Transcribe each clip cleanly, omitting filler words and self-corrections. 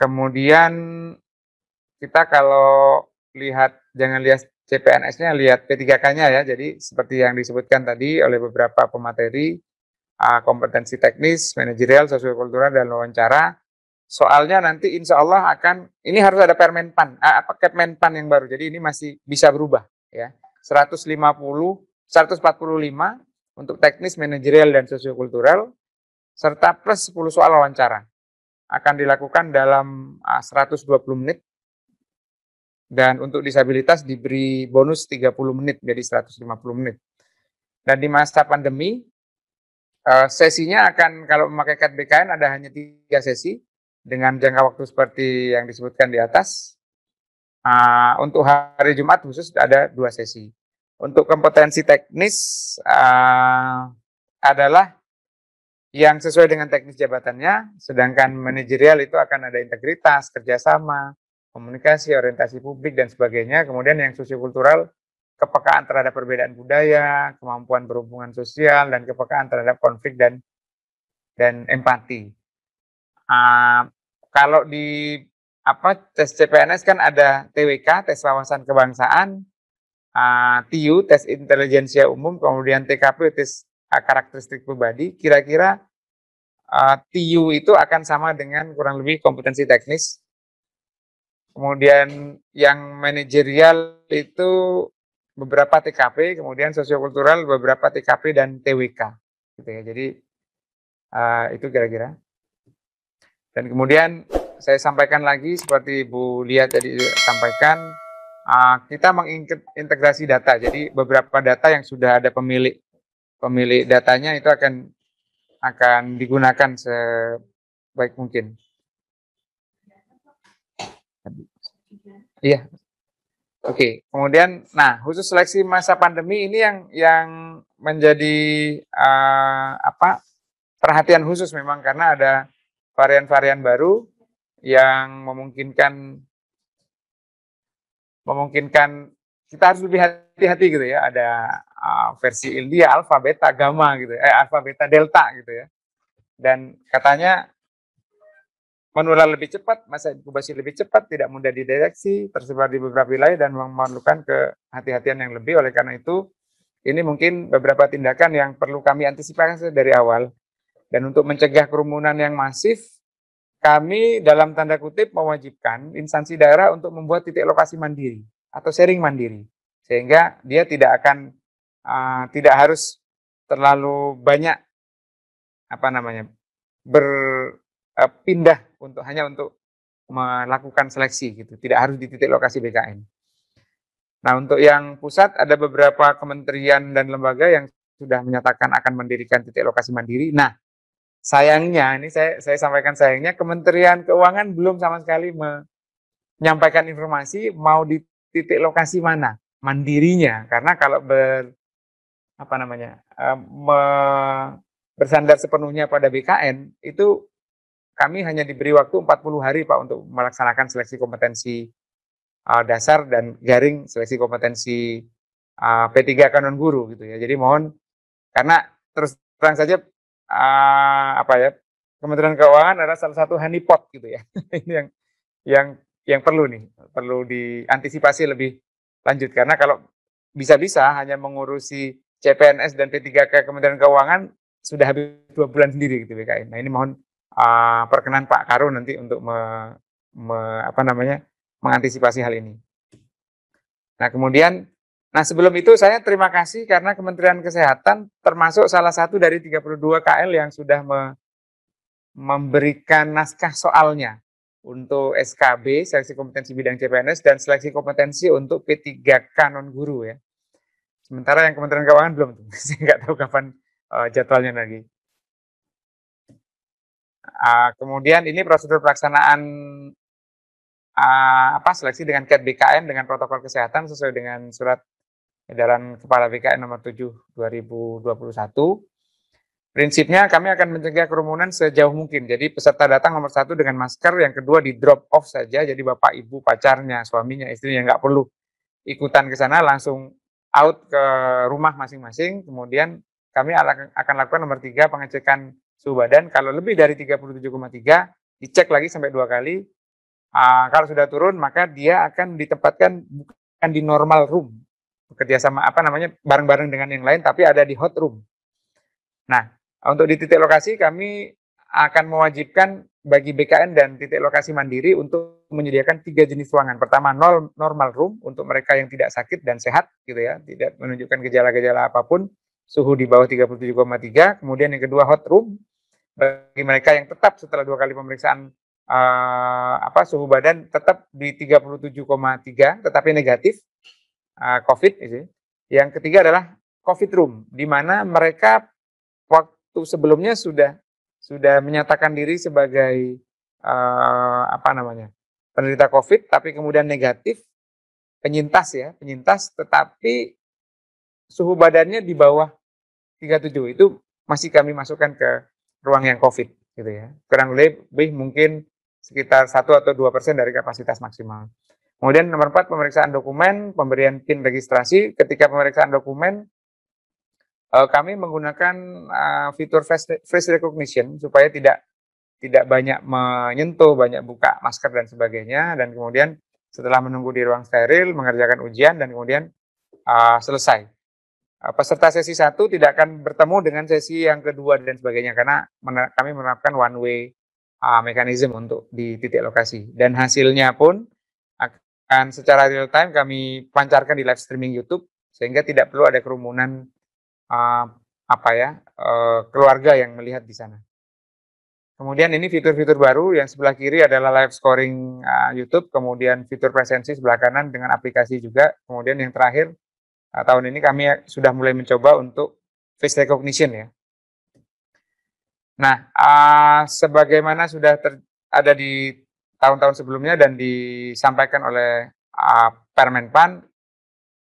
Kemudian kita kalau lihat, jangan lihat CPNS-nya, lihat P3K-nya ya. Jadi seperti yang disebutkan tadi oleh beberapa pemateri, kompetensi teknis, manajerial, sosiokultural, dan wawancara. Soalnya nanti insya Allah akan, ini harus ada Permenpan, Kepmenpan yang baru. Jadi ini masih bisa berubah ya. 145 untuk teknis, manajerial, dan sosiokultural, serta plus 10 soal wawancara. Akan dilakukan dalam 120 menit. Dan untuk disabilitas diberi bonus 30 menit, jadi 150 menit. Dan di masa pandemi, sesinya akan, kalau memakai KAD BKN ada hanya 3 sesi, dengan jangka waktu seperti yang disebutkan di atas. Untuk hari Jumat khusus ada 2 sesi. Untuk kompetensi teknis adalah yang sesuai dengan teknis jabatannya, sedangkan manajerial itu akan ada integritas, kerjasama, komunikasi, orientasi publik, dan sebagainya. Kemudian yang sosiokultural, kepekaan terhadap perbedaan budaya, kemampuan berhubungan sosial, dan kepekaan terhadap konflik dan empati. Kalau di tes CPNS kan ada TWK, tes wawasan kebangsaan, TIU, tes intelijensia umum, kemudian TKP, tes karakteristik pribadi. Kira-kira TIU itu akan sama dengan kurang lebih kompetensi teknis. Kemudian yang manajerial itu beberapa TKP, kemudian sosiokultural beberapa TKP dan TWK, gitu ya. Jadi itu kira-kira. Dan kemudian saya sampaikan lagi seperti Ibu Lia tadi sampaikan, kita mengintegrasi data. Jadi beberapa data yang sudah ada pemilik datanya itu akan digunakan sebaik mungkin. Iya. Oke. Kemudian, khusus seleksi masa pandemi ini yang menjadi perhatian khusus memang, karena ada varian-varian baru yang memungkinkan kita harus lebih hati-hati gitu ya. Ada versi India, alfa, beta, gamma gitu, alfa, beta, delta gitu ya. Dan katanya menular lebih cepat, masa inkubasi lebih cepat, tidak mudah dideteksi, tersebar di beberapa wilayah, dan memerlukan kehati-hatian yang lebih. Oleh karena itu, ini mungkin beberapa tindakan yang perlu kami antisipasi dari awal. Dan untuk mencegah kerumunan yang masif, kami dalam tanda kutip mewajibkan instansi daerah untuk membuat titik lokasi mandiri atau sharing mandiri, sehingga dia tidak tidak harus terlalu banyak berpindah hanya untuk melakukan seleksi gitu, tidak harus di titik lokasi BKN. Nah, untuk yang pusat ada beberapa kementerian dan lembaga yang sudah menyatakan akan mendirikan titik lokasi mandiri. Nah, sayangnya, ini saya sampaikan sayangnya, Kementerian Keuangan belum sama sekali menyampaikan informasi mau di titik lokasi mana mandirinya, karena kalau bersandar sepenuhnya pada BKN, itu kami hanya diberi waktu 40 hari Pak untuk melaksanakan seleksi kompetensi dasar dan garing seleksi kompetensi P3K non guru gitu ya. Jadi mohon, karena terus terang saja Kementerian Keuangan adalah salah satu honeypot gitu ya. Ini yang perlu diantisipasi lebih lanjut, karena kalau bisa-bisa hanya mengurusi CPNS dan P3K Kementerian Keuangan sudah habis 2 bulan sendiri gitu BKN. Nah, ini mohon perkenan Pak Karo nanti untuk mengantisipasi hal ini. Nah, kemudian sebelum itu saya terima kasih karena Kementerian Kesehatan termasuk salah satu dari 32 KL yang sudah memberikan naskah soalnya untuk SKB, seleksi kompetensi bidang CPNS, dan seleksi kompetensi untuk P3K non guru ya. Sementara yang Kementerian Keuangan belum, saya nggak tahu kapan jadwalnya lagi. Kemudian ini prosedur pelaksanaan seleksi dengan KAD BKN dengan protokol kesehatan sesuai dengan surat edaran Kepala BKN nomor 7 2021. Prinsipnya kami akan mencegah kerumunan sejauh mungkin. Jadi peserta datang nomor 1 dengan masker, yang kedua di drop off saja. Jadi bapak, ibu, pacarnya, suaminya, istrinya nggak perlu ikutan ke sana, langsung out ke rumah masing-masing. Kemudian kami akan lakukan nomor 3 pengecekan suhu badan. Kalau lebih dari 37,3 dicek lagi sampai 2 kali. Kalau sudah turun, maka dia akan ditempatkan bukan di normal room, bekerja sama bareng-bareng dengan yang lain, tapi ada di hot room. Nah, untuk di titik lokasi kami akan mewajibkan bagi BKN dan titik lokasi mandiri untuk menyediakan 3 jenis ruangan. Pertama, normal room untuk mereka yang tidak sakit dan sehat, gitu ya, tidak menunjukkan gejala-gejala apapun, suhu di bawah 37,3. Kemudian yang kedua, hot room bagi mereka yang tetap setelah 2 kali pemeriksaan suhu badan tetap di 37,3 tetapi negatif COVID. Yang ketiga adalah COVID room, di mana mereka waktu sebelumnya sudah menyatakan diri sebagai penderita COVID, tapi kemudian negatif, penyintas, tetapi suhu badannya di bawah 37, itu masih kami masukkan ke ruang yang COVID, gitu ya. Kurang lebih mungkin sekitar 1 atau 2% dari kapasitas maksimal. Kemudian nomor 4, pemeriksaan dokumen, pemberian PIN registrasi. Ketika pemeriksaan dokumen, kami menggunakan fitur face recognition supaya tidak banyak menyentuh, banyak buka masker dan sebagainya. Dan kemudian setelah menunggu di ruang steril, mengerjakan ujian dan kemudian selesai. Peserta sesi 1 tidak akan bertemu dengan sesi yang kedua dan sebagainya karena kami menerapkan one way mekanisme untuk di titik lokasi, dan hasilnya pun akan secara real time kami pancarkan di live streaming YouTube sehingga tidak perlu ada kerumunan keluarga yang melihat di sana. Kemudian ini fitur-fitur baru, yang sebelah kiri adalah live scoring YouTube, kemudian fitur presensi sebelah kanan dengan aplikasi juga. Kemudian yang terakhir, tahun ini kami sudah mulai mencoba untuk face recognition ya. Nah, sebagaimana sudah ada di tahun-tahun sebelumnya dan disampaikan oleh Permenpan,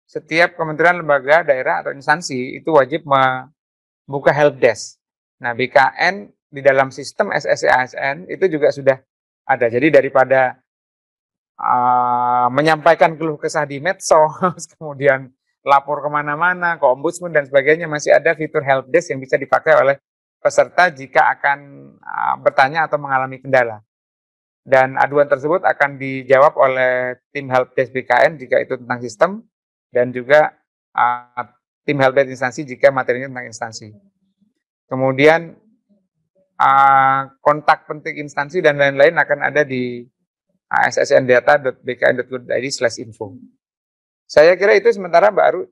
setiap kementerian, lembaga, daerah atau instansi itu wajib membuka help desk. Nah, BKN di dalam sistem SSC ASN itu juga sudah ada. Jadi daripada menyampaikan keluh kesah di medsos, kemudian lapor kemana-mana, ke ombudsman dan sebagainya, masih ada fitur help desk yang bisa dipakai oleh peserta jika akan bertanya atau mengalami kendala. Dan aduan tersebut akan dijawab oleh tim help desk BKN jika itu tentang sistem, dan juga tim help desk instansi jika materinya tentang instansi. Kemudian kontak penting instansi dan lain-lain akan ada di ssndata.bkn.go.id/info. Saya kira itu sementara Mbak Ayu.